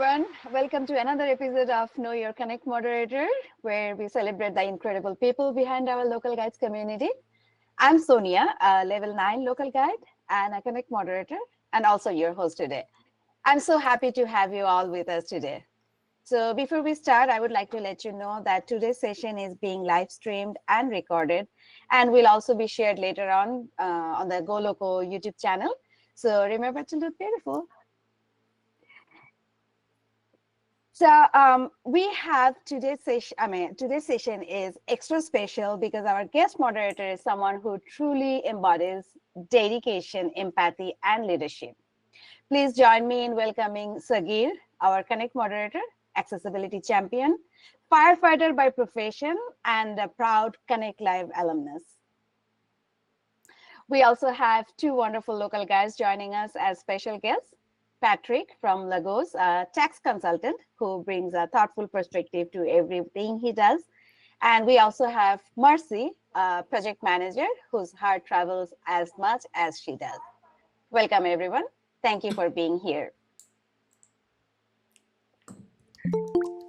everyone. Welcome to another episode of Know Your Connect Moderator, where we celebrate the incredible people behind our local guides community. I'm Sonia, a level 9 local guide and a Connect Moderator, and also your host today. I'm so happy to have you all with us today. So before we start, I would like to let you know that today's session is being live streamed and recorded, and will also be shared later on the Loco YouTube channel. So remember to look beautiful. So we have today's session. Today's session is extra special because our guest moderator is someone who truly embodies dedication, empathy, and leadership. Please join me in welcoming Sagir, our Connect moderator, accessibility champion, firefighter by profession, and a proud Connect Live alumnus. We also have two wonderful local guys joining us as special guests. Patrick from Lagos, a tax consultant who brings a thoughtful perspective to everything he does. And we also have Mercy, a project manager whose heart travels as much as she does. Welcome, everyone. Thank you for being here.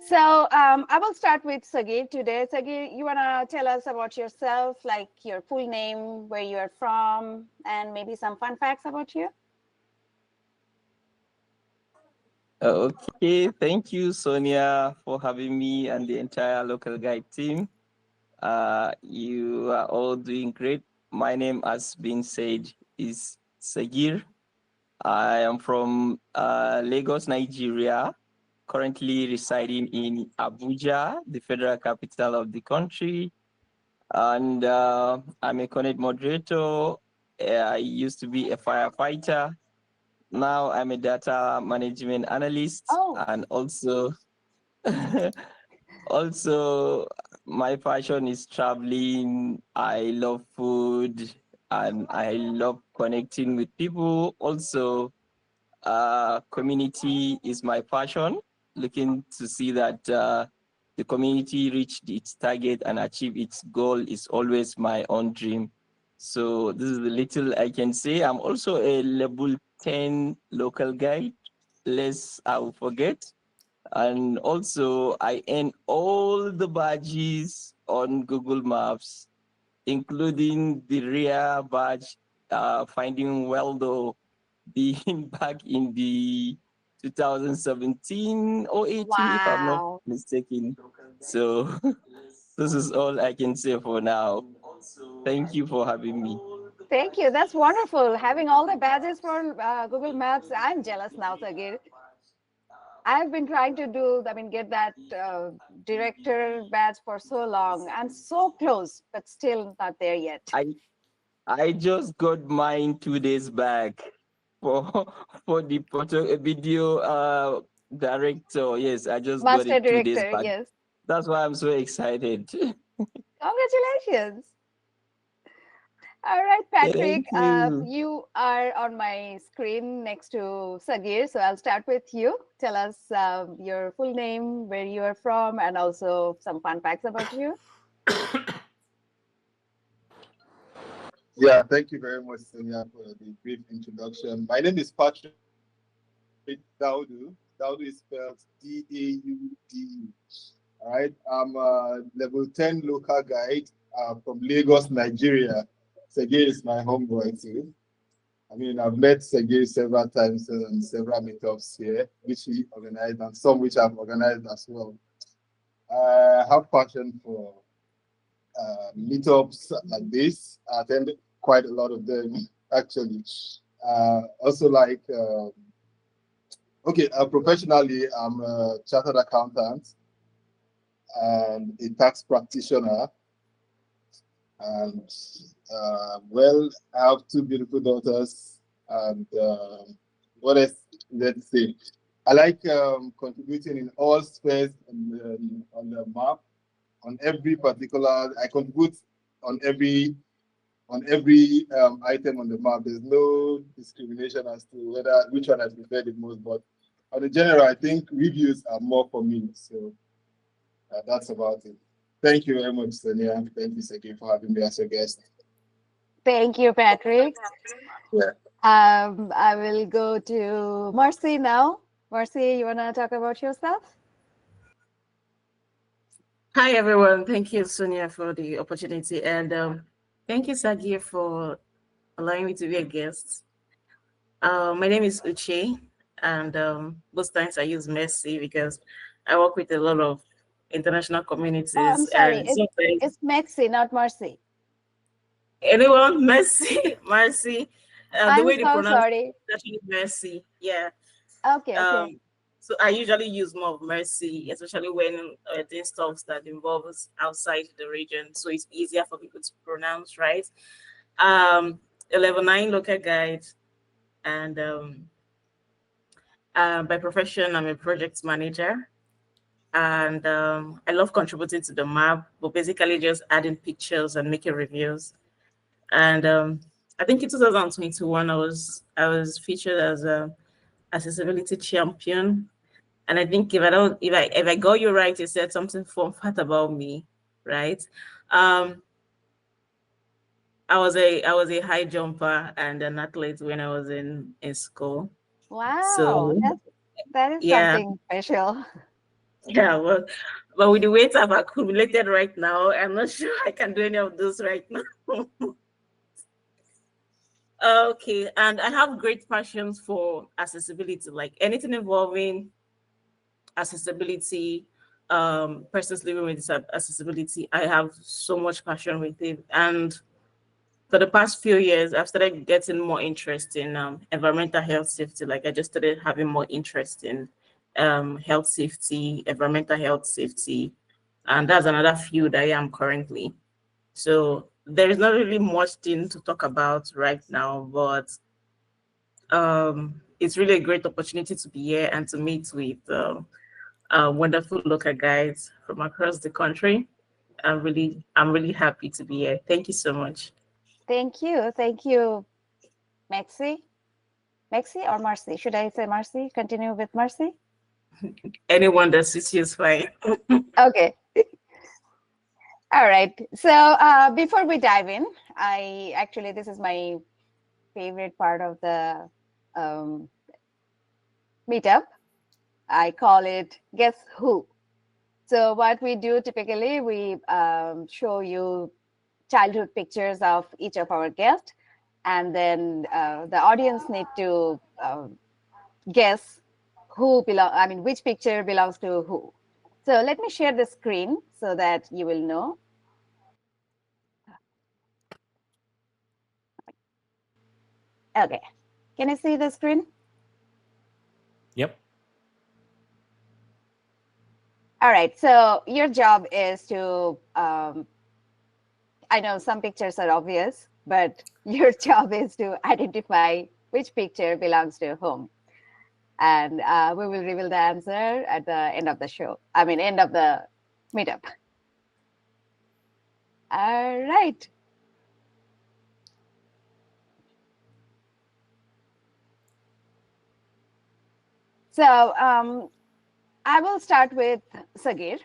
So I will start with Sagir today. Sagir, you want to tell us about yourself, like your full name, where you are from, and maybe some fun facts about you? Okay, thank you, Sonia, for having me and the entire local guide team. You are all doing great. My name, as been said, is Sagir. I am from Lagos, Nigeria, currently residing in Abuja, the federal capital of the country. And I'm a Connect moderator. I used to be a firefighter. Now I'm a data management analyst, and also my passion is traveling. I love food and I love connecting with people. Also, community is my passion. Looking to see that the community reach its target and achieve its goal is always my own dream. So this is the little I can say. I'm also a level 10 local guide, lest I will forget. And also I earn all the badges on Google Maps, including the rare badge, finding Weldo, being back in the 2017 or 18, if I'm not mistaken. So this is all I can say for now. Thank you for having me. Thank you. That's wonderful. Having all the badges for Google Maps. I'm jealous now, Sagir. I've been trying to get that director badge for so long. I'm so close, but still not there yet. I just got mine 2 days back for the photo video director. Yes, I just got it 2 days back. Yes. That's why I'm so excited. Congratulations. All right, Patrick, you are on my screen next to Sagir. So I'll start with you. Tell us your full name, where you are from, and also some fun facts about you. Yeah, thank you very much, Sonia, for the brief introduction. My name is Patrick Daudu. Daudu is spelled D-A-U-D. All right, I'm a level 10 local guide from Lagos, Nigeria. Sagir is my homeboy too. I mean, I've met Sagir several times and several meetups here, which he organized, and some which I've organized as well. I have passion for meetups like this. I attend quite a lot of them, actually. Also, like, professionally, I'm a chartered accountant and a tax practitioner. And well, I have two beautiful daughters. And what else let's say? I like contributing in all spheres on the map. On every particular, I contribute on every item on the map. There's no discrimination as to which one I prefer the most. But on the general, I think reviews are more for me. So that's about it. Thank you very much, Sonia. Thank you, Sagir, for having me as a guest. Thank you, Patrick. Yeah. I will go to Mercy now. Marcy, you want to talk about yourself? Hi, everyone. Thank you, Sonia, for the opportunity. And thank you, Sagir, for allowing me to be a guest. My name is Uche, and most times I use Mercy because I work with a lot of international Oh, I'm communities. sorry. And sometimes, It's Maxi, not Marcy. anyone, Mercy, Mercy, the I'm way they so pronounce it sorry. is actually Mercy. Yeah. Okay, okay. So I usually use more of Mercy, especially when doing stuff that involves outside the region, so it's easier for people to pronounce, right? Um, a level 9 local guide, and by profession, I'm a project manager, and I love contributing to the map, but basically just adding pictures and making reviews. And I think in 2021, I was featured as a accessibility champion. And I think if I got you right, you said something fun fact about me, right? Um, I was a high jumper and an athlete when I was in school. Wow, So that is yeah, something special. yeah. Well, but with the weight I've accumulated right now, I'm not sure I can do any of those right now. Okay, and I have great passions for accessibility, like anything involving accessibility, persons living with accessibility. I have so much passion with it. And for the past few years, I've started getting more interest in environmental health safety. Like I just started having more interest in health safety, environmental health safety. And that's another field I am currently. So there is not really much thing to talk about right now, but it's really a great opportunity to be here and to meet with wonderful local guides from across the country. I'm really happy to be here. Thank you so much. Thank you. Thank you, Maxi. Maxi or Marcy? Should I say Marcy? Continue with Marcy? Anyone that suits you is fine. Okay. All right. So before we dive in, this is my favorite part of the um, meetup. I call it Guess Who. So what we do typically, we show you childhood pictures of each of our guests, and then the audience need to guess which picture belongs to who. So let me share the screen so that you will know. Okay, can you see the screen? Yep. All right, so your job is to, I know some pictures are obvious, but your job is to identify which picture belongs to whom. And we will reveal the answer at the end of the show. End of the meetup. All right. So I will start with Sagir.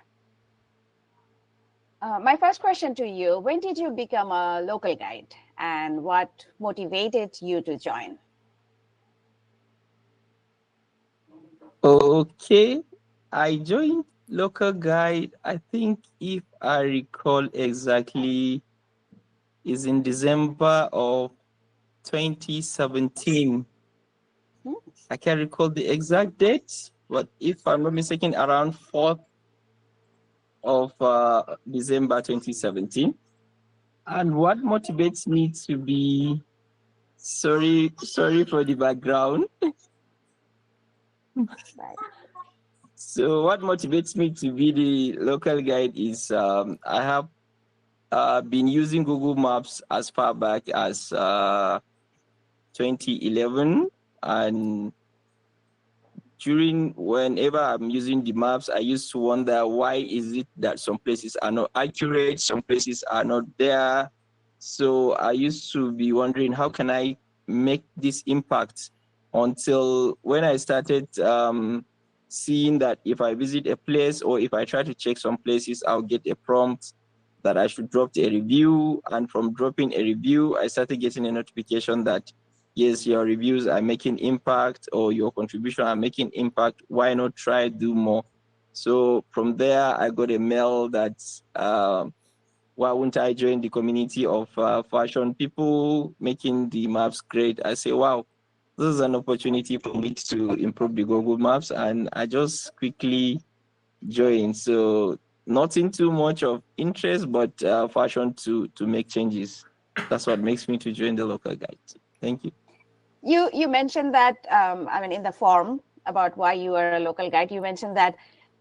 My first question to you, when did you become a local guide and what motivated you to join? Okay, I joined Local Guide. I think if I recall exactly, is in December of 2017. I can't recall the exact date, but if I'm not mistaken, around 4th of December 2017. And what motivates me to be sorry for the background. Right. So what motivates me to be the local guide is I have been using Google Maps as far back as 2011, and whenever I'm using the maps, I used to wonder why is it that some places are not accurate, some places are not there. So I used to be wondering how can I make this impact, until when I started seeing that if I visit a place or if I try to check some places, I'll get a prompt that I should drop a review. And from dropping a review, I started getting a notification that yes, your reviews are making impact or your contribution are making impact. Why not try do more? So from there, I got a mail that why wouldn't I join the community of fashion people making the maps great? I say, wow, this is an opportunity for me to improve the Google Maps, and I just quickly joined. So nothing too much of interest, but fashion to make changes. That's what makes me to join the local guide. Thank you. You mentioned that I mean in the form about why you are a local guide. You mentioned that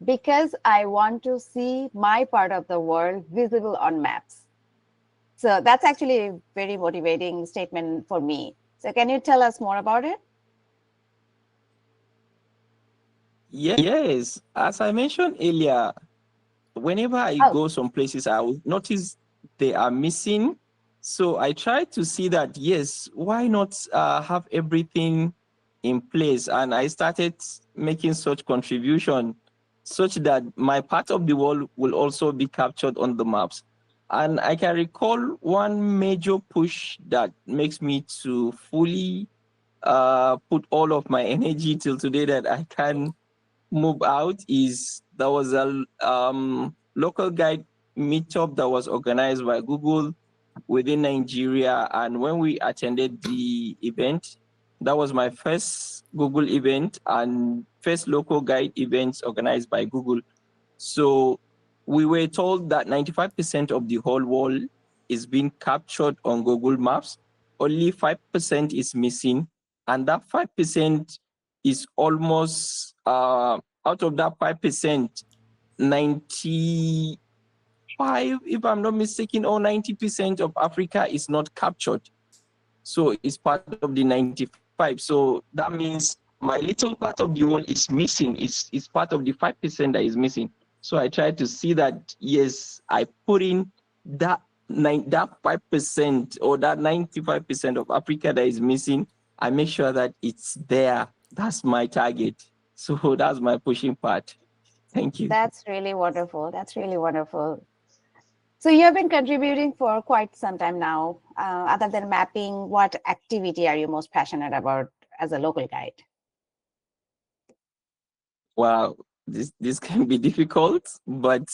because I want to see my part of the world visible on maps. So that's actually a very motivating statement for me. So can you tell us more about it? Yes, as I mentioned earlier, whenever I Oh, go some places, I will notice they are missing. So I try to see that, yes, why not have everything in place? And I started making such contribution such that my part of the world will also be captured on the maps. And I can recall one major push that makes me to fully put all of my energy till today that I can move out is there was a local guide meetup that was organized by Google within Nigeria. And when we attended the event, that was my first Google event and first local guide events organized by Google. So we were told that 95% of the whole world is being captured on Google Maps. Only 5% is missing. And that 5% is almost, out of that 5%, 95, if I'm not mistaken, or 90% of Africa is not captured. So it's part of the 95. So that means my little part of the world is missing. It's part of the 5% that is missing. So I try to see that, yes, I put in that 5% or that 95% of Africa that is missing. I make sure that it's there. That's my target. So that's my pushing part. Thank you. that's really wonderful. That's really wonderful. So you have been contributing for quite some time now. Other than mapping, what activity are you most passionate about as a local guide? Wow, this can be difficult, but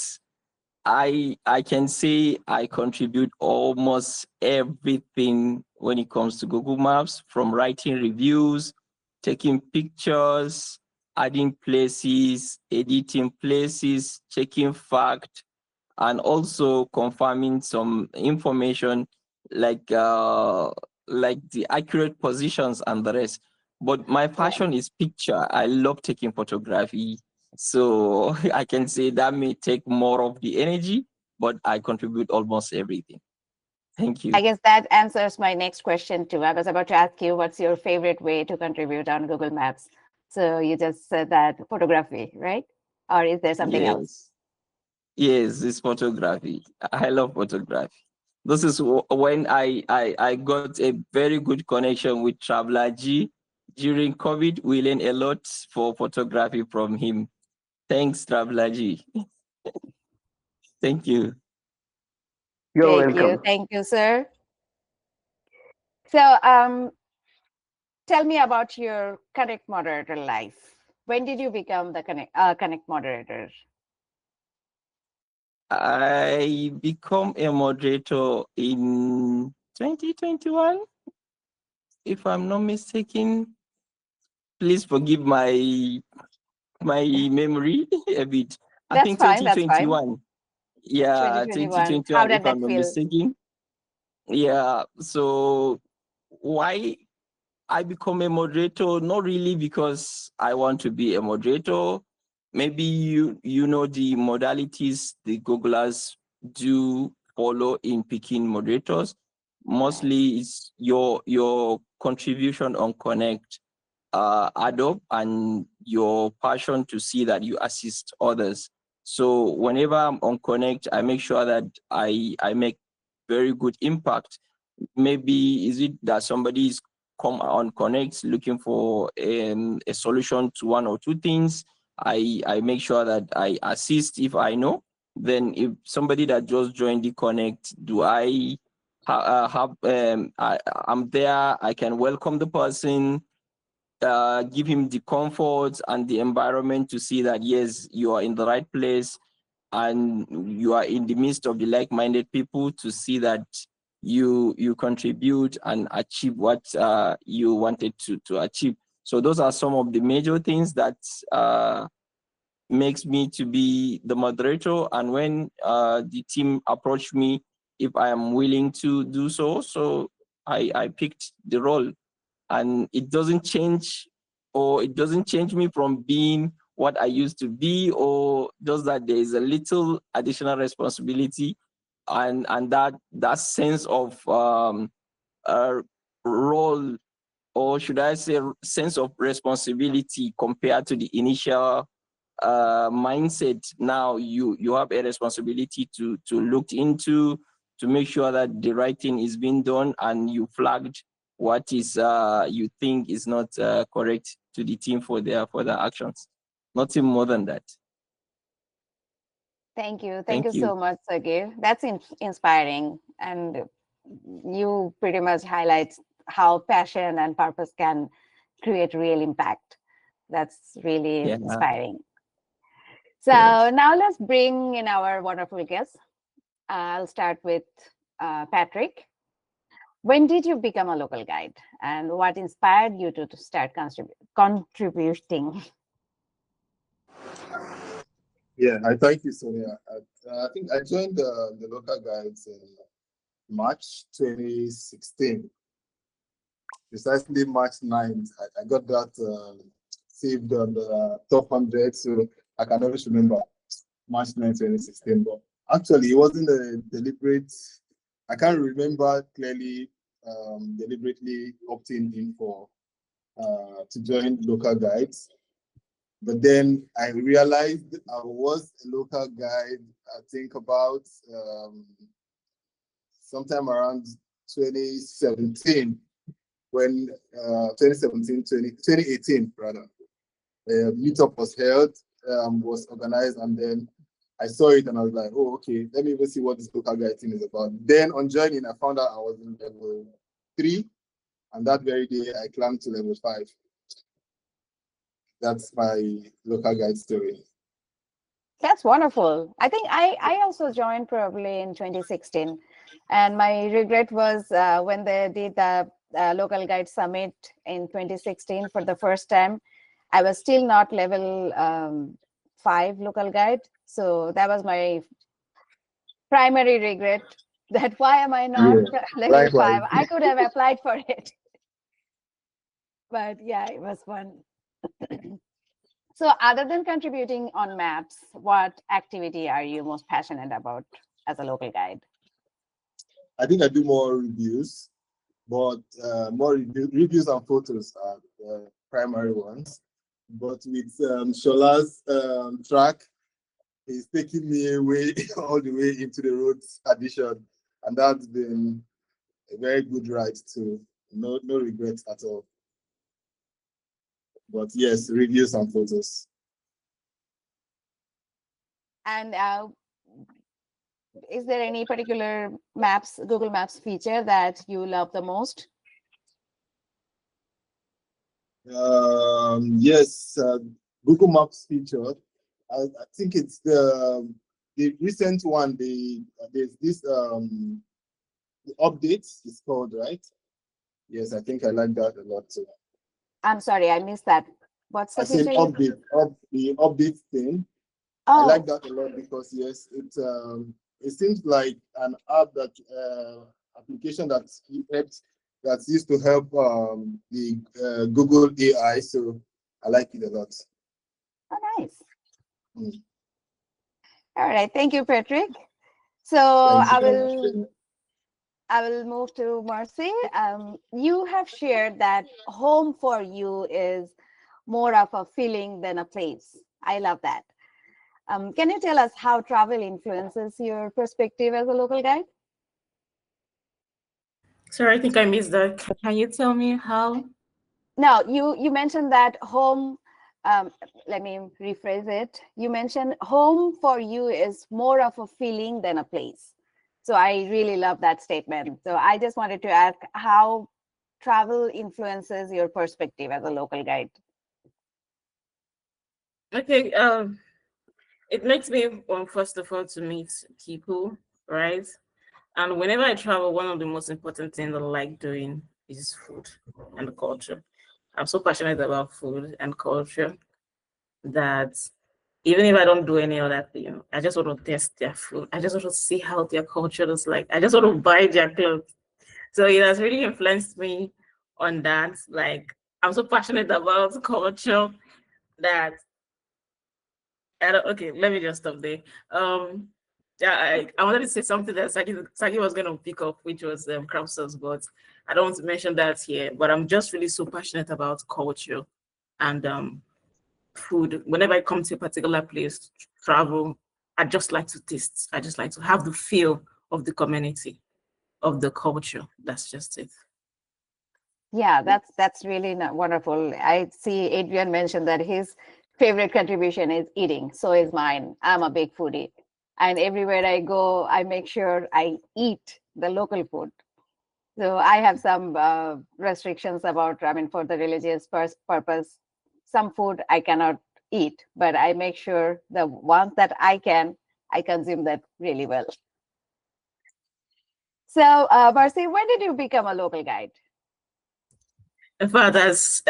I can say I contribute almost everything when it comes to Google Maps, from writing reviews, taking pictures, adding places, editing places, checking fact, and also confirming some information like uh, like the accurate positions and the rest. But my Right. passion is picture. I love taking photography. So I can say that may take more of the energy, but I contribute almost everything. Thank you. I guess that answers my next question too. I was about to ask you what's your favorite way to contribute on Google Maps. So you just said that photography, right? Or is there something else? Yes. Yes, it's photography. I love photography. This is when I got a very good connection with Traveler G. During COVID, we learned a lot for photography from him. Thanks, Traveler G. Thank you. You're Thank you. welcome. Thank you, sir. So tell me about your Connect moderator life. When did you become the Connect moderator? I become a moderator in 2021, if I'm not mistaken. Please forgive my memory a bit. I That's think fine. That's fine. 2021. Yeah, 2021. How 2021, did if I'm that not feel? mistaken. Yeah. So why I become a moderator? Not really because I want to be a moderator. Maybe you know the modalities the Googlers do follow in picking moderators. Right. Mostly it's your contribution on Connect add up and your passion to see that you assist others. So whenever I'm on Connect, I make sure that I make very good impact. Maybe is it that somebody is come on Connect looking for a solution to one or two things. I make sure that I assist if I know. Then if somebody that just joined the Connect, do I I'm there. I can welcome the person, give him the comfort and the environment to see that yes, you are in the right place and you are in the midst of the like-minded people, to see that you contribute and achieve what you wanted to achieve. So those are some of the major things that makes me to be the moderator. And when the team approached me, if I am willing to do so, I picked the role. And it doesn't change, or it doesn't change me from being what I used to be, or just that there is a little additional responsibility and that sense of role, or should I say sense of responsibility compared to the initial mindset. Now you have a responsibility to look into, to make sure that the right thing is being done, and you flagged what is you think is not correct to the team for their actions. Nothing more than that. Thank you. Thank you you. so much, Sagir. That's inspiring. And you pretty much highlight how passion and purpose can create real impact. That's really inspiring. So now let's bring in our wonderful guests. I'll start with Patrick. When did you become a local guide, and what inspired you to start contributing? Yeah, I thank you, Sonia. I think I joined the local guides in March 2016. Precisely March 9th. I got that saved on the top 100, so I can always remember March 9th, 2016. But actually, it wasn't a deliberate, I can't remember clearly deliberately opting in for to join local guides. But then I realized I was a local guide, I think about sometime around 2017, when 2018 rather, a meetup was held, was organized, and then I saw it and I was like, oh, okay, let me even see what this local guide thing is about. Then on joining, I found out I was in level 3, and that very day I climbed to level 5. That's my local guide story. That's wonderful. I think I also joined probably in 2016. And my regret was when they did the local guide summit in 2016 for the first time, I was still not level 5 local guide. So that was my primary regret, that why am I not level 5? I could have applied for it. But yeah, it was fun. So other than contributing on maps, what activity are you most passionate about as a local guide? I think I do more reviews, but more reviews and photos are the primary ones. But with Shola's track, he's taking me away all the way into the roads addition, and that's been a very good ride too. No regrets at all. But yes, reviews and photos. And is there any particular Google Maps feature that you love the most? Yes, Google Maps feature. I think it's the recent one. There's this the updates is called, right? Yes, I think I like that a lot too. I'm sorry, I missed that. What's the feature? The update thing. Oh. I like that a lot because yes, it seems like an app that application that's used to help the Google AI. So I like it a lot. Oh, nice. All right, thank you, Patrick. So I will move to Mercy. You have shared that home for you is more of a feeling than a place. I love that. Can you tell us how travel influences your perspective as a local guide? Sorry, I think I missed that. Can you tell me how? No, you mentioned that home, let me rephrase it. You mentioned home for you is more of a feeling than a place. So I really love that statement. So I just wanted to ask how travel influences your perspective as a local guide. Okay, it makes me first of all to meet people, right? And whenever I travel, one of the most important things I like doing is food and culture. I'm so passionate about food and culture that even if I don't do any other thing, I just want to test their food. I just want to see how their culture is like. I just want to buy their clothes. So it has really influenced me on that. Like, I'm so passionate about culture that okay, let me just stop there. Yeah, I wanted to say something that Sagi was going to pick up, which was crab sauce, but I don't want to mention that here. But I'm just really so passionate about culture and food. Whenever I come to a particular place, travel, I just like to taste. I just like to have the feel of the community, of the culture. That's just it. Yeah, that's really wonderful. I see Adrian mentioned that his favorite contribution is eating. So is mine. I'm a big foodie. And everywhere I go, I make sure I eat the local food. So I have some restrictions about, I mean, for the religious purpose, some food I cannot eat, but I make sure the ones that I can, I consume that really well. So, Marcy, when did you become a local guide? In fact, as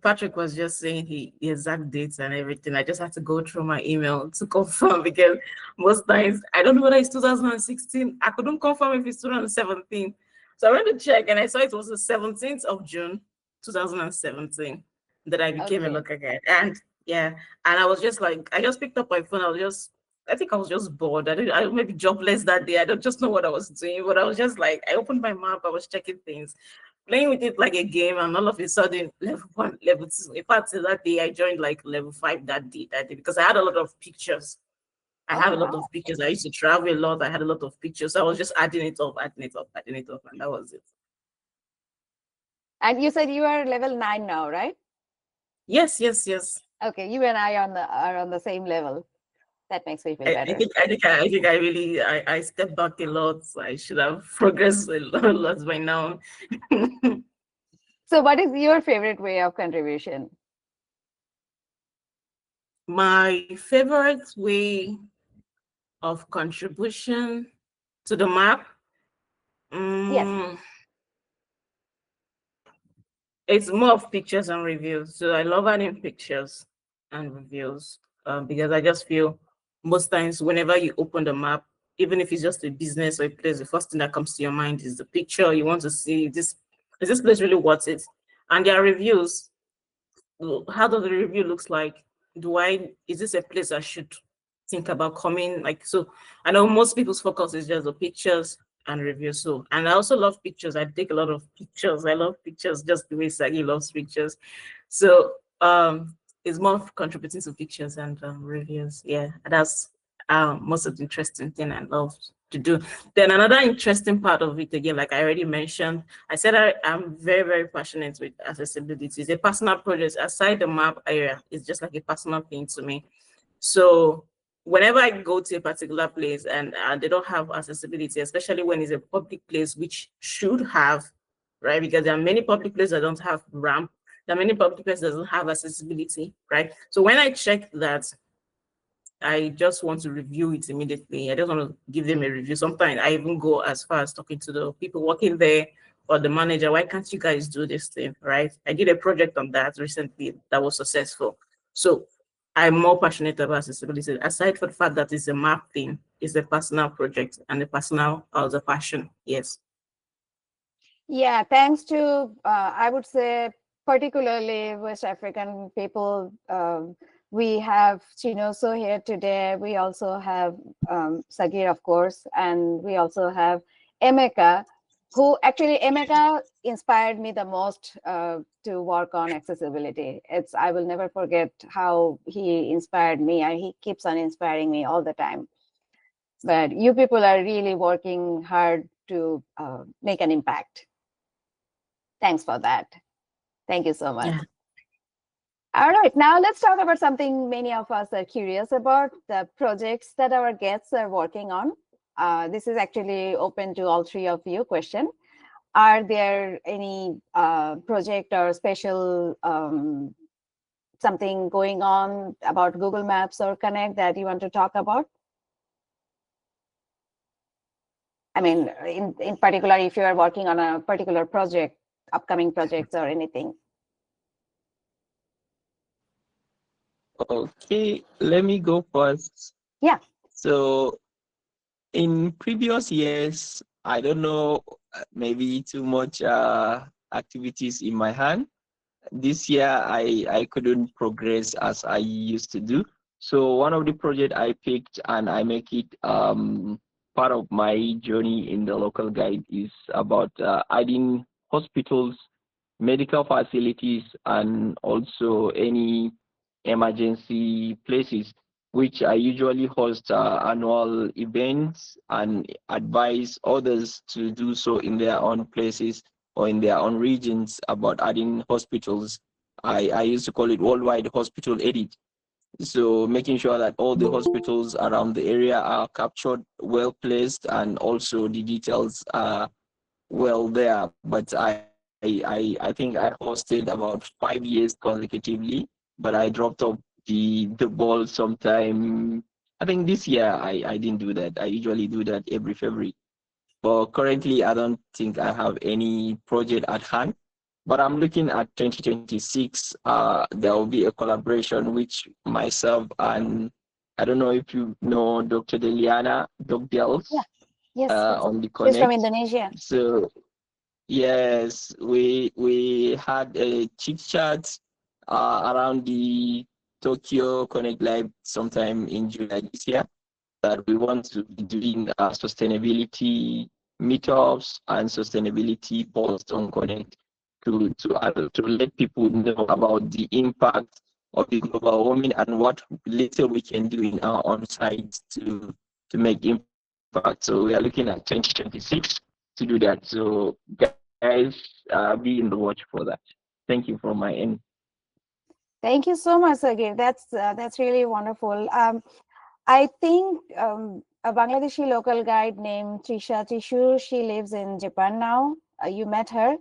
Patrick was just saying, the exact dates and everything, I just had to go through my email to confirm because most times I don't know whether it's 2016. I couldn't confirm if it's 2017. So I went to check and I saw it was the 17th of June, 2017, that I became a Okay. local guide. And yeah, and I was just like, I just picked up my phone. I think I was just bored. I maybe jobless that day. I don't just know what I was doing, but I was just like, I opened my map. I was checking things, playing with it like a game, and all of a sudden, level 1, level 2. In fact, that day I joined like level 5 that day because I had a lot of pictures. I Oh, have a lot wow. of pictures. I used to travel a lot. I had a lot of pictures. So I was just adding it up, adding it up, adding it up, and that was it. And you said you are level 9 now, right? Yes, yes, yes. Okay, you and I are on the same level. That makes me feel I better. think I really I stepped back a lot. I should have progressed a lot by now. So, what is your favorite way of contribution? My favorite way of contribution to the map. Yes. It's more of pictures and reviews. So I love adding pictures and reviews because I just feel most times whenever you open the map, even if it's just a business or a place, the first thing that comes to your mind is the picture. You want to see this, is this place really worth it? And there are reviews. How does the review looks like? Is this a place I should think about coming? Like, so I know most people's focus is just the pictures and reviews. So, and I also love pictures. I take a lot of pictures. I love pictures just the way Sagi loves pictures. So it's more of contributing to pictures and reviews. Yeah, that's most of the interesting thing I love to do. Then another interesting part of it, again, like I already mentioned, I said I'm very, very passionate with accessibility. It's a personal project. Aside the map area, it's just like a personal thing to me. So whenever I go to a particular place and they don't have accessibility, especially when it's a public place, which should have, right? Because there are many public places that don't have ramp. There are many public places that don't have accessibility, right? So when I check that, I just want to review it immediately. I just want to give them a review. Sometimes I even go as far as talking to the people working there or the manager. Why can't you guys do this thing, right? I did a project on that recently that was successful. So I'm more passionate about accessibility. Aside from the fact that it's a map thing, it's a personal project and a personal the passion. Yes. Yeah, thanks to, I would say, particularly West African people. We have Chinoso here today. We also have Sagir, of course, and we also have Emeka, who actually, Emeka inspired me the most to work on accessibility. I will never forget how he inspired me, and he keeps on inspiring me all the time. But you people are really working hard to make an impact. Thanks for that. Thank you so much. Yeah. All right, now let's talk about something many of us are curious about, the projects that our guests are working on. This is actually open to all three of you. Question: are there any project or special something going on about Google Maps or Connect that you want to talk about? I mean, in particular, if you are working on a particular project, upcoming projects or anything. Okay, let me go first. Yeah. So in previous years, I don't know, maybe too much activities in my hand. This year, I couldn't progress as I used to do. So one of the project I picked and I make it part of my journey in the local guide is about adding hospitals, medical facilities, and also any emergency places, which I usually host annual events and advise others to do so in their own places or in their own regions about adding hospitals. I used to call it worldwide hospital edit. So making sure that all the hospitals around the area are captured, well placed, and also the details are well there. But I think I hosted about 5 years consecutively, but I dropped off the ball sometime. I think this year I didn't do that. I usually do that every February. But currently I don't think I have any project at hand. But I'm looking at 2026. There will be a collaboration which myself and I don't know if you know Dr. Deliana, Doc Dels, Yeah. Yes. on the She's from Connect. Indonesia. So yes, we had a chit chat around the Tokyo Connect Live sometime in July this year that we want to be doing sustainability meetups and sustainability posts on Connect to let people know about the impact of the global warming and what little we can do in our own sites to make impact. So we are looking at 2026 to do that. So guys, be in the watch for that. Thank you from my end. Thank you so much, Sagir. That's really wonderful. I think a Bangladeshi local guide named Trisha Tishu, she lives in Japan now. You met her.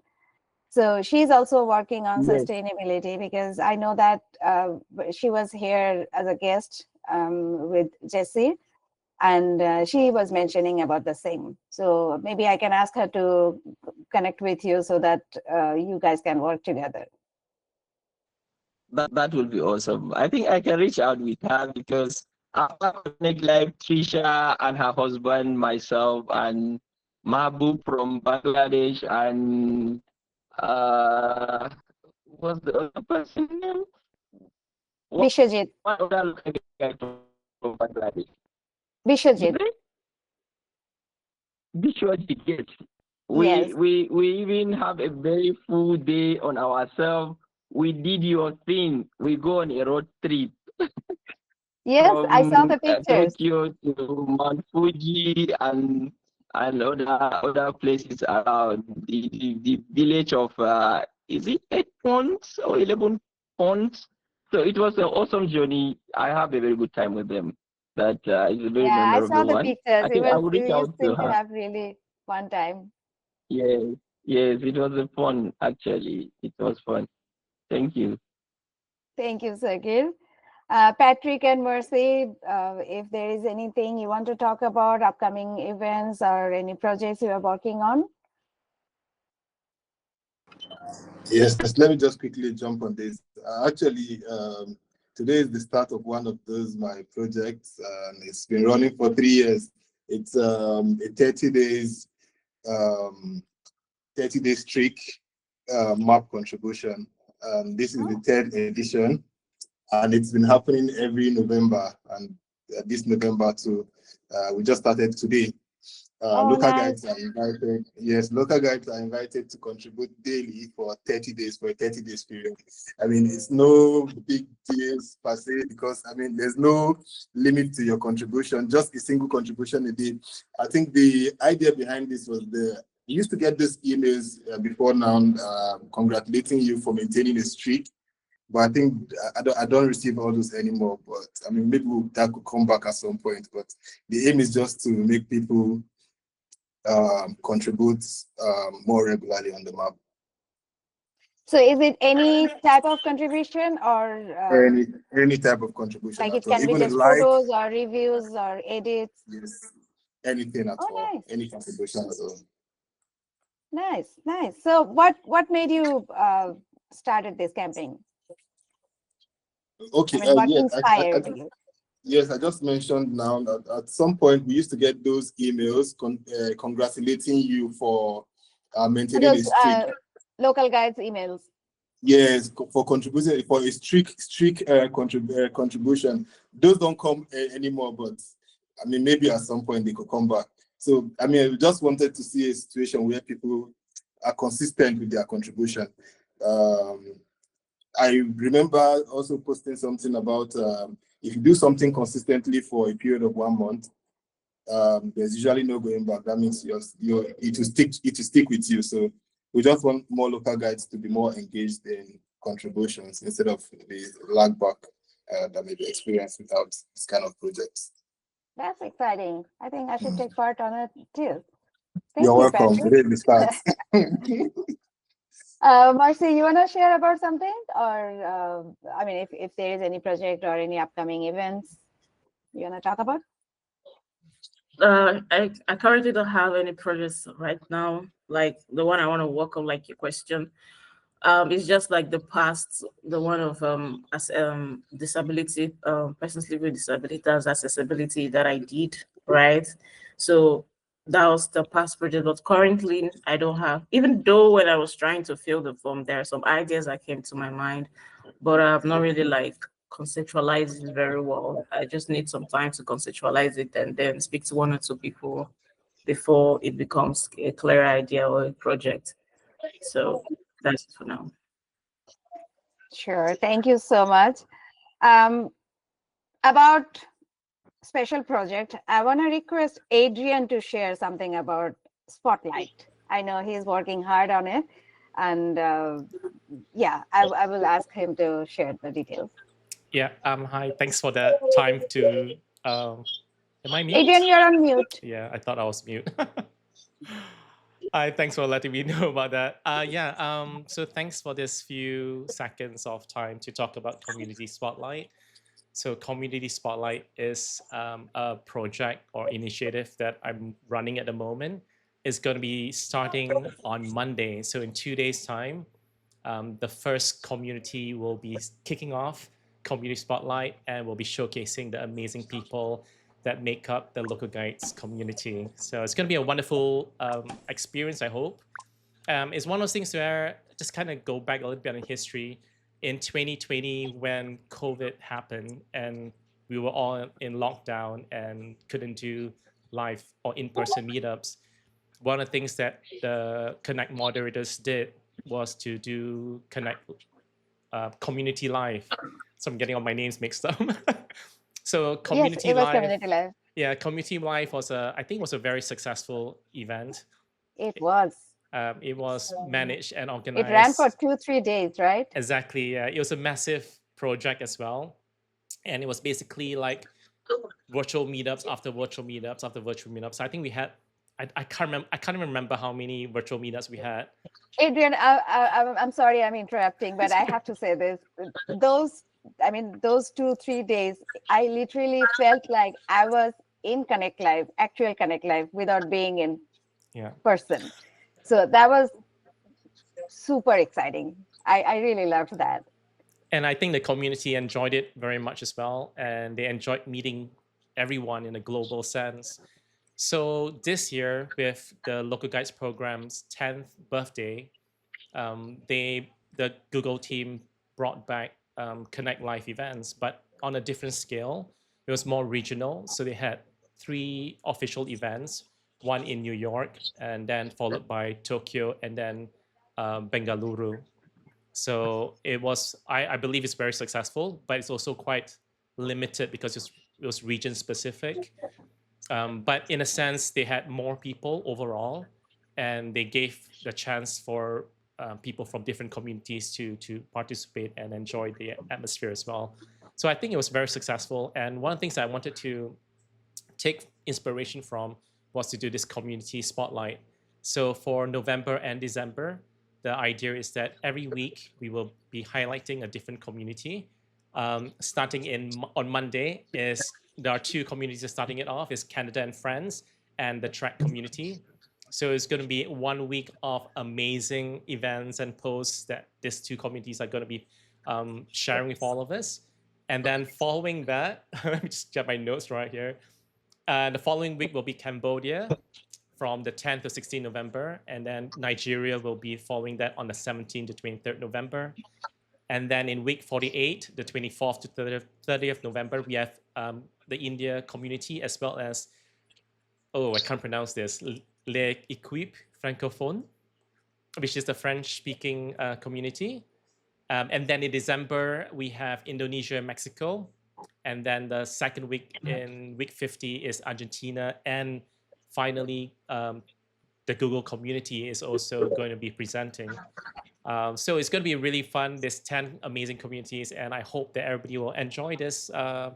So she's also working on Yes. sustainability because I know that she was here as a guest with Jesse, and she was mentioning about the same. So maybe I can ask her to connect with you so that you guys can work together. That will be awesome. I think I can reach out with her because after Connect Live, Trisha and her husband, myself, and Mahbub from Bangladesh, and what's the other person name? Bishajit. One other local guy from Bangladesh. Bishajit. Visually, yes. Yes. We even have a very full day on ourselves. We did your thing. We go on a road trip Yes, I saw from the pictures. Tokyo to Mount Fuji and other places around the village of is it 8 ponds or 11 ponds? So it was an awesome journey. I have a very good time with them. That is a very Yeah, I saw memorable the one. pictures. I think I will reach You out to seem to her. have really fun time. Yes, yes, it was a fun actually. It was fun. Thank you. Thank you, Sagir. Patrick and Mercy, if there is anything you want to talk about, upcoming events or any projects you are working on. Yes, let me just quickly jump on this. Actually, today is the start of one of those my projects, and it's been running for 3 years. It's a 30 days 30-day streak map contribution. This is the third edition, and it's been happening every November, and this November too. We just started today. Local Nice. guides are invited. Yes, local guides are invited to contribute daily for 30 days, for a 30 days period. I mean, it's no big deals per se because, I mean, there's no limit to your contribution, just a single contribution a day. I think the idea behind this was you used to get these emails before now congratulating you for maintaining a streak. But I think I don't receive all those anymore. But I mean, maybe that could come back at some point. But the aim is just to make people contribute more regularly on the map. So is it any type of contribution or Any type of contribution like at it all, can be even a just like, photos or reviews or edits? yes, anything at Oh, all, nice. any contribution at all. Nice, nice. So what made you started this campaign? Okay, I mean, what yes, inspired you? yes, I just mentioned now that at some point we used to get those emails congratulating you for maintaining a Those streak. local guides emails. Yes, for contributing for a streak contribution. Those don't come anymore, but I mean maybe at some point they could come back. So I mean, I just wanted to see a situation where people are consistent with their contribution. I remember also posting something about if you do something consistently for a period of 1 month, there's usually no going back. That means it will stick with you. So we just want more local guides to be more engaged in contributions instead of the lag back that may be experienced without this kind of projects. That's exciting. I think I should take part on it too. Thank You're you, welcome. Patrick. Today we start. Marcy, you want to share about something? Or, I mean, if there is any project or any upcoming events you want to talk about? I currently don't have any projects right now, like the one I want to work on, like your question. It's just like the past, the one of disability, persons living with disability as accessibility that I did, right? So that was the past project, but currently I don't have, even though when I was trying to fill the form, there are some ideas that came to my mind, but I have not really like conceptualized it very well. I just need some time to conceptualize it and then speak to one or two people before it becomes a clear idea or a project. So that's it for now. Sure. Thank you so much. About special project, I want to request Adrian to share something about Spotlight. I know he's working hard on it. And yeah, I will ask him to share the details. Yeah. Hi. Thanks for the time to. Am I mute? Adrian, you're on mute. Yeah, I thought I was mute. Hi. Thanks for letting me know about that. Yeah. So thanks for this few seconds of time to talk about Community Spotlight. So Community Spotlight is a project or initiative that I'm running at the moment. It's going to be starting on Monday. So in 2 days' time, the first community will be kicking off Community Spotlight, and we'll be showcasing the amazing people that make up the Local Guides community. So it's going to be a wonderful experience, I hope. It's one of those things where just kind of go back a little bit in history. In 2020, when COVID happened and we were all in lockdown and couldn't do live or in-person meetups, one of the things that the Connect moderators did was to do Connect Community Live. So I'm getting all my names mixed up. So Community Yes, it was Live. Community Live. Yeah, Community Live was I think was a very successful event. It was. It was managed and organized. It ran for 2-3 days, right? Exactly. Yeah, it was a massive project as well, and it was basically like virtual meetups after virtual meetups after virtual meetups. So I think we had. I can't remember. I can't even remember how many virtual meetups we had. Adrian, I'm sorry I'm interrupting, but I have to say this. Those 2-3 days, I literally felt like I was in Connect Live, actual Connect Live, without being in person. So that was super exciting. I really loved that. And I think the community enjoyed it very much as well. And they enjoyed meeting everyone in a global sense. So this year, with the Local Guides program's 10th birthday, the Google team brought back Connect Live events, but on a different scale. It was more regional. So they had 3 official events, one in New York, and then followed by Tokyo, and then Bengaluru. So it was, I believe it's very successful, but it's also quite limited because it was region specific. But in a sense, they had more people overall, and they gave the chance for people from different communities to participate and enjoy the atmosphere as well. So I think it was very successful. And one of the things I wanted to take inspiration from was to do this community spotlight. So for November and December, the idea is that every week we will be highlighting a different community. Starting on Monday is there are two communities starting it off is Canada and France and the track community. So it's going to be 1 week of amazing events and posts that these two communities are going to be sharing with all of us. And then following that, let me just get my notes right here. The following week will be Cambodia from the 10th to 16th November. And then Nigeria will be following that on the 17th to 23rd November. And then in week 48, the 24th to 30th November, we have the India community as well as, I can't pronounce this, l'Equipe francophone, which is the French-speaking community. And then in December, we have Indonesia and Mexico. And then the second week in week 50 is Argentina. And finally, the Google community is also going to be presenting. So it's going to be really fun. There's 10 amazing communities, and I hope that everybody will enjoy this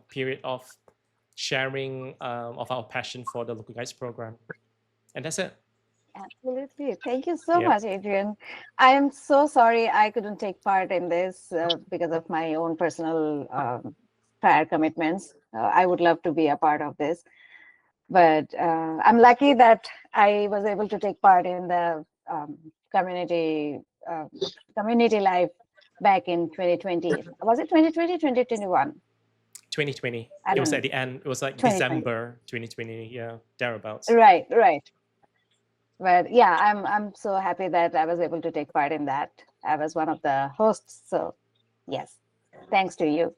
period of sharing of our passion for the Local Guides program. And that's it. Absolutely. Thank you so much, Adrian. I am so sorry I couldn't take part in this because of my own personal prior commitments. I would love to be a part of this. But I'm lucky that I was able to take part in the community life back in 2020. Was it 2020, 2021? 2020. It was at the end. It was like December 2020. Yeah, thereabouts. Right. But yeah, I'm so happy that I was able to take part in that. I was one of the hosts. So yes, thanks to you.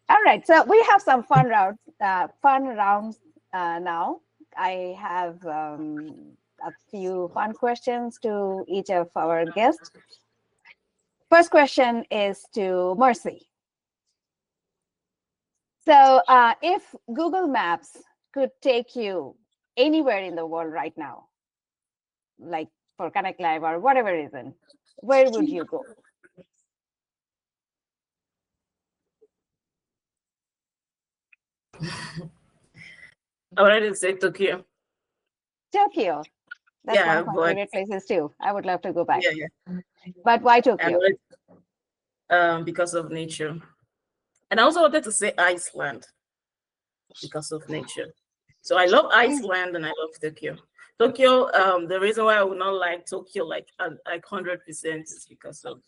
All right, so we have some fun rounds now. I have a few fun questions to each of our guests. First question is to Mercy. So if Google Maps could take you anywhere in the world right now, like for Connect Live or whatever reason, where would you go? I already said Tokyo. Tokyo. That's one of my favorite places too. I would love to go back. Yeah. But why Tokyo? Because of nature. And I also wanted to say Iceland because of nature. So I love Iceland and I love Tokyo. Tokyo, the reason why I would not like Tokyo like 100% is because of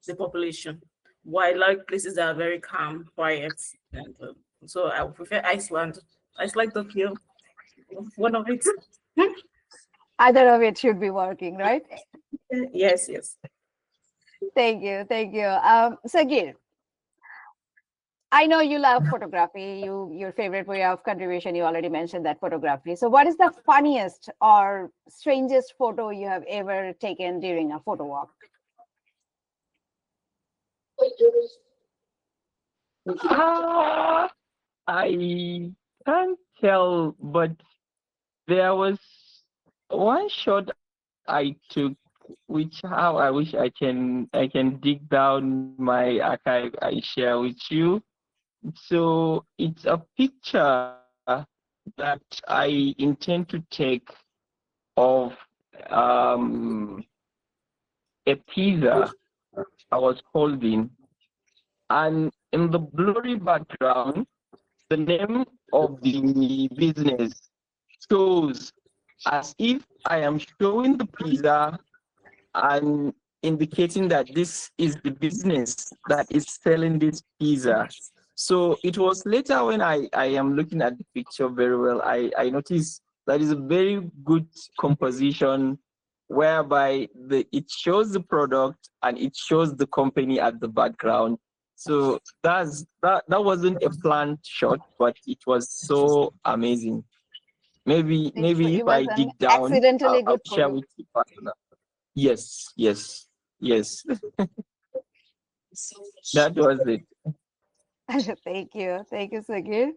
the population. Why I like places that are very calm, quiet, and so I would prefer Iceland. Iceland, Tokyo, one of it. Either of it should be working, right? Yes. Thank you. Sagir, I know you love photography. Your favorite way of contribution, you already mentioned that photography. So what is the funniest or strangest photo you have ever taken during a photo walk? I can't tell, but there was one shot I took, which how I wish I can dig down my archive I share with you. So it's a picture that I intend to take of a pizza I was holding, and in the blurry background, the name of the business shows as if I am showing the pizza and indicating that this is the business that is selling this pizza. So it was later when I am looking at the picture very well, I noticed that is a very good composition whereby it shows the product and it shows the company at the background. So that wasn't a planned shot, but it was so amazing. Maybe if I dig down, accidentally I'll good share with you partner. Yes. That was it. Thank you, Sagir.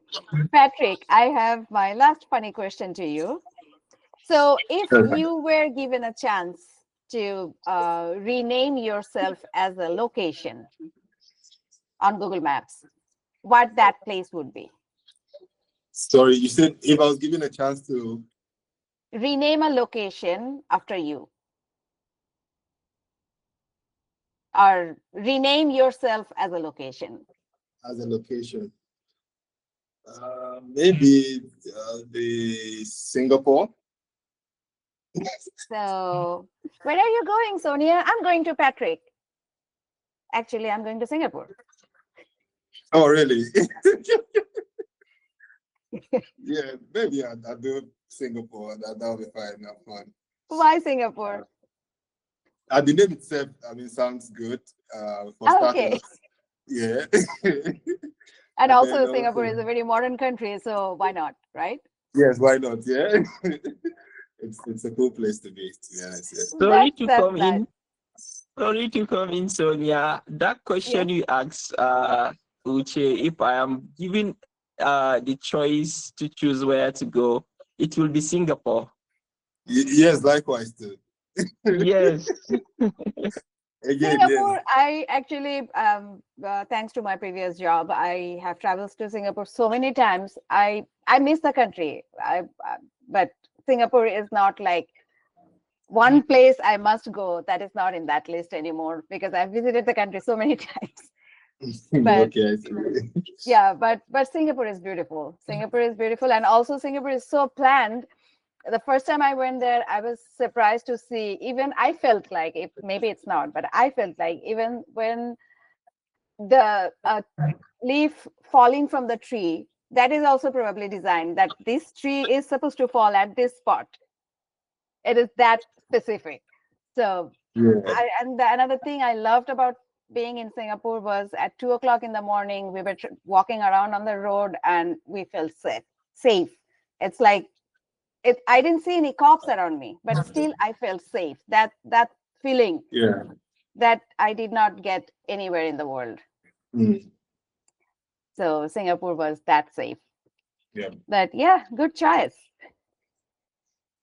Patrick, I have my last funny question to you. So if you were given a chance to rename yourself as a location on Google Maps, what that place would be? Sorry, you said if I was given a chance to Rename a location after you. Or rename yourself as a location. as a location, maybe the Singapore. So where are you going, Sonia? I'm going to Patrick. Actually, I'm going to Singapore. Oh, really? Yeah, maybe I'll do Singapore. That'll be fine. Have fun. Why Singapore? The name itself, I mean, sounds good. For starters, Okay. yeah. And And also, then Singapore also- is a very modern country, so why not, right? Yes, why not? Yeah, it's a cool place to be. To be honest, yeah. Sorry to That's come nice. in. Sorry to come in, Sonia. That question you asked, Uche, if I am given the choice to choose where to go, it will be Singapore. Yes, likewise too. Yes. Again, Singapore, yes. I actually, thanks to my previous job, I have traveled to Singapore so many times. I miss the country. But Singapore is not like one place I must go. That is not in that list anymore because I've visited the country so many times. But Okay, I see. yeah, but Singapore is beautiful. Singapore is beautiful, and also Singapore is so planned. The first time I went there, I was surprised to see. Even I felt like, if maybe it's not, but I felt like even when the leaf falling from the tree, that is also probably designed that this tree is supposed to fall at this spot. It is that specific. So, Yeah. another thing I loved about being in Singapore was at 2 o'clock in the morning, we were walking around on the road and we felt safe. It's like, I didn't see any cops around me, but still I felt safe. That feeling Yeah. that I did not get anywhere in the world. Mm. So Singapore was that safe. Yeah. But yeah, good choice.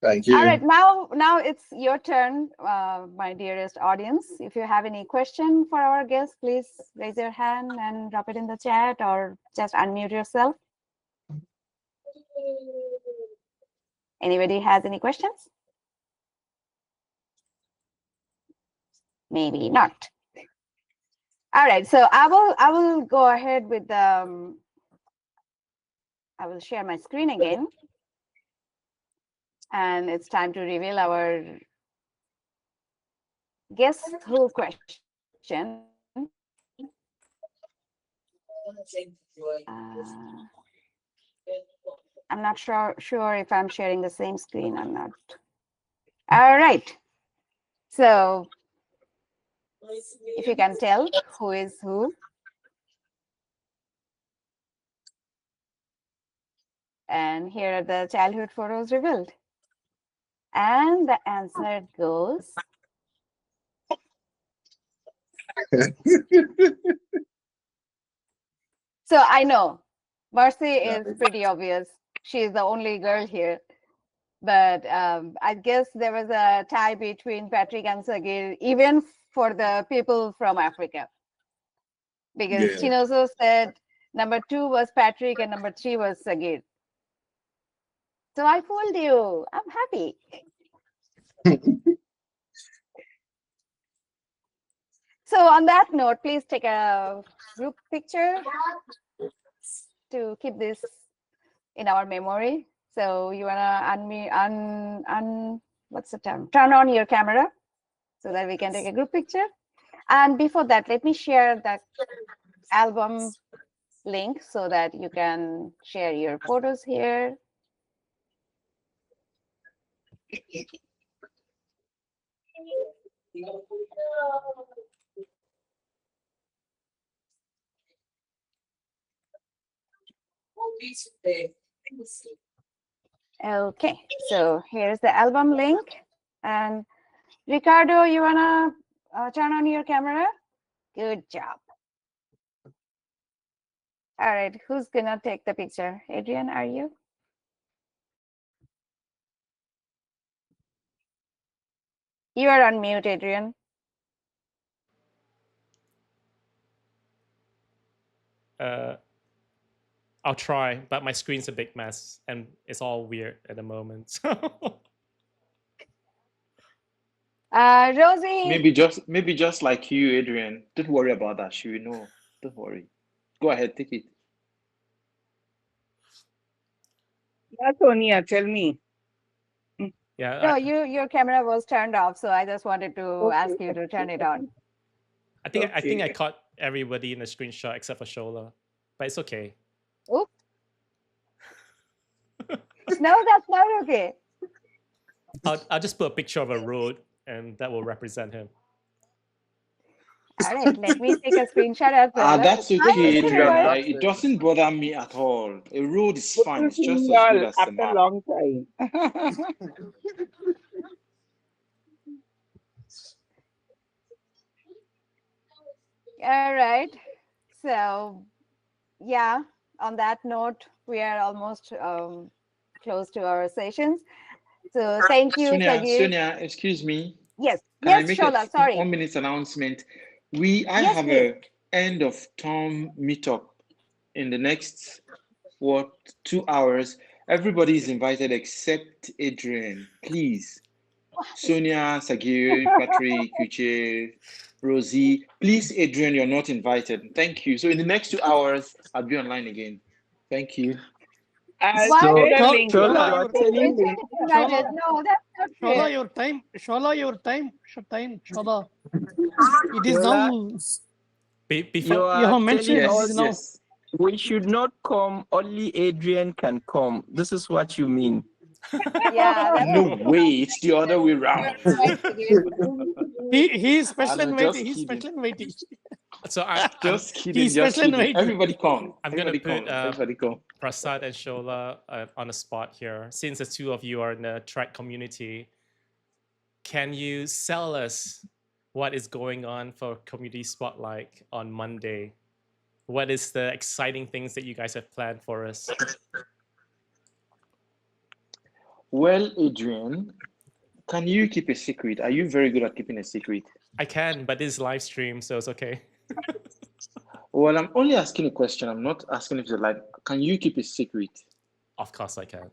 Thank you. All right, now it's your turn, my dearest audience. If you have any question for our guest, please raise your hand and drop it in the chat or just unmute yourself. Anybody has any questions? Maybe not. All right, so I will go ahead with the. I will share my screen again, and it's time to reveal our guess who question. I'm not sure if I'm sharing the same screen or not. All right. So if you can tell who is who. And here are the childhood photos revealed. And the answer goes. So I know Mercy is pretty obvious. She's the only girl here. But I guess there was a tie between Patrick and Sagir, even for the people from Africa. Because Yeah. Chinoso said number 2 was Patrick and number 3 was Sagir. So I fooled you. I'm happy. So on that note, please take a group picture to keep this in our memory. So you wanna what's the term? Turn on your camera so that we can take a group picture. And before that, let me share that album link so that you can share your photos here. Okay, so here's the album link. And Ricardo, you wanna turn on your camera? Good job. All right, who's gonna take the picture? Adrian, are you? You are on mute, Adrian. I'll try, but my screen's a big mess and it's all weird at the moment. So Rosie. Maybe just like you, Adrian. Don't worry about that. She will know. Don't worry. Go ahead, take it. Yeah, Sonia, tell me. yeah, No, your camera was turned off, so I just wanted to Okay. ask you to turn it on. I think I Okay. caught everybody in the screenshot except for Shola, but it's okay. Oops. No, that's not okay. I'll just put a picture of a road and that will represent him. All right, let me take a screenshot as well. That's Hi, okay, Mr. Adrian. Roy. It doesn't bother me at all. A road is Good fine. to It's see just you as good all as a after a map. long time. All right. So, yeah, on that note, we are almost close to our sessions. So, thank you, Sagir. Sonia, excuse me. Yes, Can I yes, make Shola, a sorry. 1 minute announcement? I Yes, have please. a end of term meetup in the next 2 hours. Everybody is invited except Adrian. Please. Sonia, Sagir, Patrick, Kuche, Rosie. Please, Adrian, you're not invited. Thank you. So in the next 2 hours, I'll be online again. Thank you. I'll Why? share a So, link. Shola, I'll you are share a telling link. Invited. No, that's not Shola, fair. your time. Shola, your time. Shola. It is Shola, now. you You Before are have mentioned telling it us is now. Yes. we should not come, only Adrian can come. This is what you mean. Yeah, that's No way. It's the other way around. right, Sagir. He is special I'm invited. just He's kidding. special invited. so Just kidding. He's Just special kidding. invited. Everybody come. I'm gonna Everybody put come. Everybody come. Prasad and Shola on the spot here. Since the two of you are in the track community, can you sell us what is going on for Community Spotlight on Monday? What is the exciting things that you guys have planned for us? Well, Adrian, can you keep a secret? Are you very good at keeping a secret? I can, but this is live stream, so it's okay. Well, I'm only asking a question. I'm not asking if you like. Can you keep a secret? Of course I can.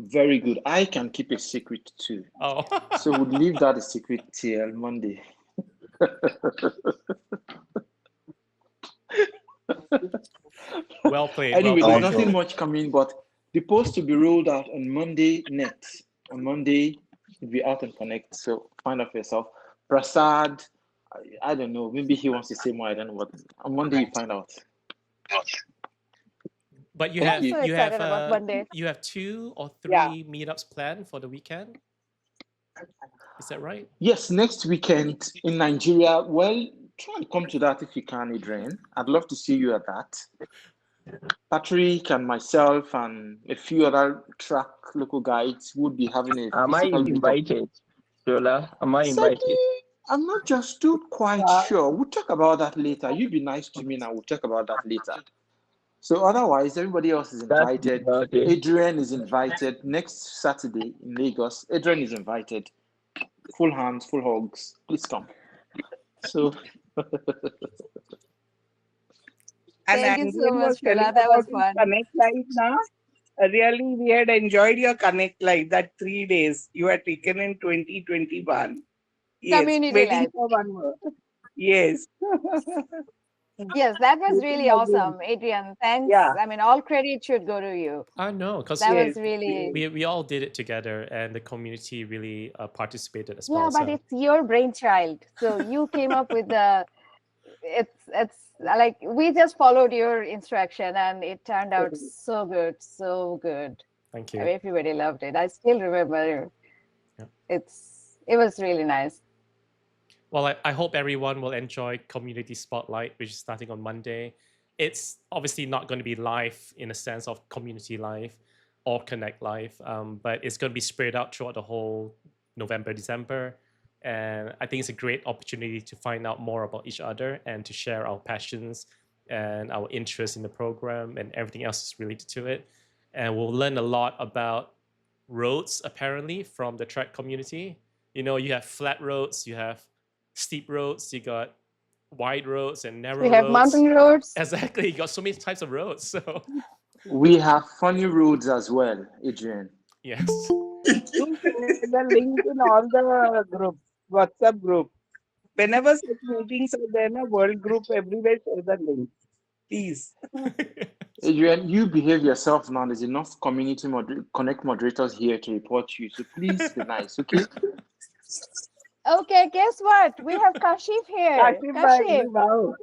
Very good. I can keep a secret too. Oh. So we'll leave that a secret till Monday. Well played. Anyway, well there's played. nothing much coming, but the post to be rolled out on Monday next. On Monday, it'll be out on Connect. So find out for yourself. Prasad, I don't know. Maybe he wants to say more. I don't know what. On Monday, you find out. But you Thank have you. So excited about Monday. you have 2 or 3 Yeah. meetups planned for the weekend. Is that right? Yes, next weekend in Nigeria. Well, try and come to that if you can, Adrian. I'd love to see you at that. Patrick and myself and a few other track local guides would be having a Am I physical meetup. invited, Shola? Am I invited? Saki, I'm not just too quite sure. We'll talk about that later. You be nice to me now. We'll talk about that later. So otherwise, everybody else is That's invited. about it. Adrian is invited next Saturday in Lagos. Adrian is invited. Full hands, full hugs. Please come. So And Thank you so Andrew was much, telling Shola. That was about his fun. Connect Live now. Really, we had enjoyed your Connect Live, that 3 days you had taken in 2021. Yes, Community waiting live. for one more. Yes. Yes, that was really Waiting again. awesome, Adrian. Thanks. Yeah. I mean, all credit should go to you. I know, because That Yes. was really. we all did it together, and the community really participated as Yeah, well. but So it's your brainchild. So you came up with the. It's like we just followed your instruction, and it turned out so good, so good. thank I you. mean, everybody loved it. I still remember. Yeah. It was really nice. Well, I hope everyone will enjoy Community Spotlight, which is starting on Monday. It's obviously not going to be live in a sense of Community Live or Connect Live, but it's going to be spread out throughout the whole November, December. And I think it's a great opportunity to find out more about each other and to share our passions and our interests in the program and everything else is related to it. And we'll learn a lot about roads, apparently, from the track community. You know, you have flat roads, you have steep roads, you got wide roads and narrow We have roads. mountain roads. Exactly, you got so many types of roads. So We have funny roads as well, Adrian. yes. Do share the link in all the groups, WhatsApp group. Whenever such meetings are there in a world group, everywhere share the link. Please. Adrian, you behave yourself now. There's enough community Connect moderators here to report you. So please be nice, okay? Okay, guess what? We have Kashif here. Kashif bhai, Kashif. wow.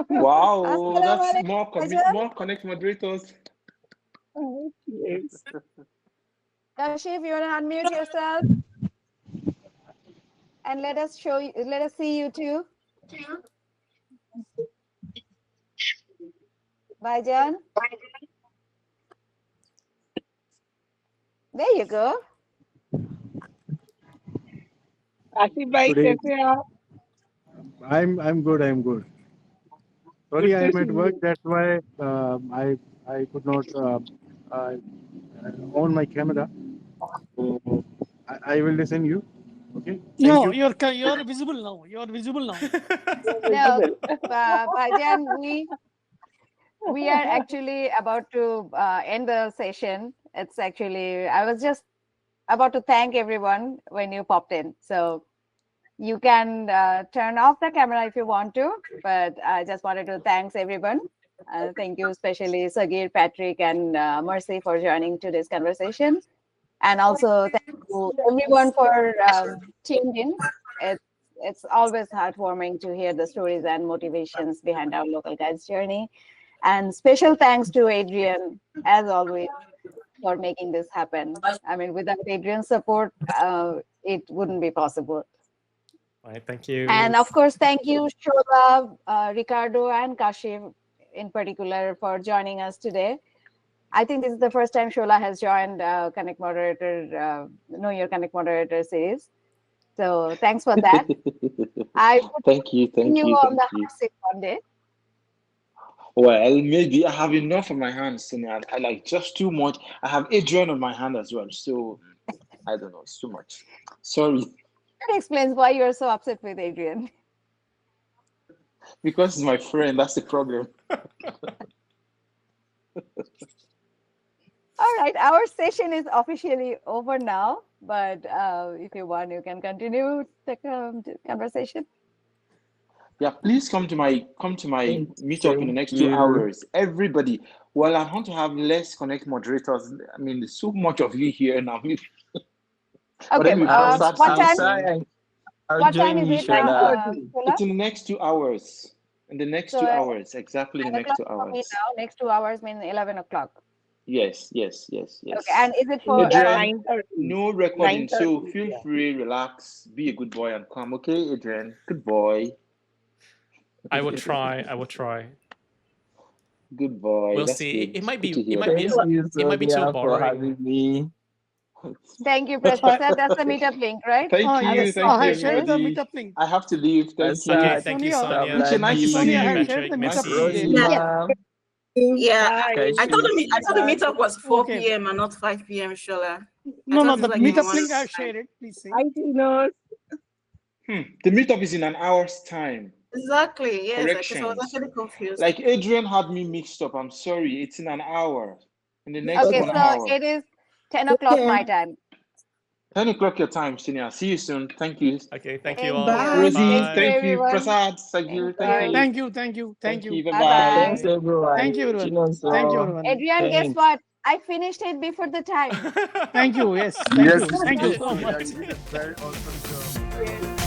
Wow, that's Assalamualaikum. more Connect moderators. Yes. Kashif, you want to unmute yourself? And let us see you too. Baijan. There you go. Kashif bhai, Good kaise aap? I'm good. I'm good. Sorry, Good to I'm at see work. you. That's why I could not on my camera. So I will listen you. Okay. Thank No, you. you're visible now. You're visible now. No, Visible. Baijan, we are actually about to end the session. It's actually, I was just about to thank everyone when you popped in. So you can turn off the camera if you want to, but I just wanted to thank everyone. Thank you, especially Sagir, Patrick, and Mercy for joining today's conversation. And also thank you everyone for tuned in. It's always heartwarming to hear the stories and motivations behind our local guides journey. And special thanks to Adrian, as always, for making this happen. I mean, without Adrian's support, it wouldn't be possible. All right, thank you. And of course, thank you, Shola, Ricardo, and Kashif in particular for joining us today. I think this is the first time Shola has joined Connect Moderator, Know Your Connect Moderator series. So thanks for that. I would Thank you, see you on the you. hot seat one day. Well, maybe I have enough on my hands, Sonia. I like just too much. I have Adrian on my hand as well. So I don't know, it's too much. Sorry. That explains why you're so upset with Adrian. Because he's my friend, that's the problem. All right, our session is officially over now, but if you want, you can continue the conversation. Yeah, please come to my meetup in the next 2 you. hours. Everybody. Well, I want to have less Connect moderators. I mean, there's so much of you here now. Okay, what time? What time is it? It's in the next 2 hours. In the next 2 hours, exactly the next 2 hours. Now, next 2 hours mean 11 o'clock. Yes. Okay, and is it for Adrian, no recording, so feel free, relax, be a good boy and come. Okay, Adrian, good boy. I will try. I will try. Good boy. We'll That's see. good. It might be. Good to It hear might be. that. It might be too boring. having me. Thank you, Prasad. That's the meetup link, right? Thank you, thank you, Share the everybody. meetup link. I have to leave. Thank you. Okay, thank you, Sonia. Teacher, nice to see Sonia you. has shared the Nice meetup to link. see you. Yeah, Bye. I thought the meetup was 4 Okay. p.m. and not 5 p.m. Shola. No, thought the it was like in the meetup link morning. I shared it. Please say. I do not. The meetup is in an hour's time. Exactly. Yes, because I was Corrections. actually confused. Like Adrian had me mixed up. I'm sorry. It's in an hour. In the next Okay, 1 so hour. it is 10 o'clock my time. 10 o'clock your time, Sonia. See you soon. Thank you. Okay, thank you all. Rosie, Bye. thank you. everyone. Prasad, Sagir, thank you. Thank you. Bye-bye. Thanks, everyone. Thank you, everyone. Cheers, Thank you, all. everyone. Adrian, guess Thanks. what? I finished it before the time. Thank you. Yes. Yes, Thank you so Sonia, much. you did a very awesome job. Yes.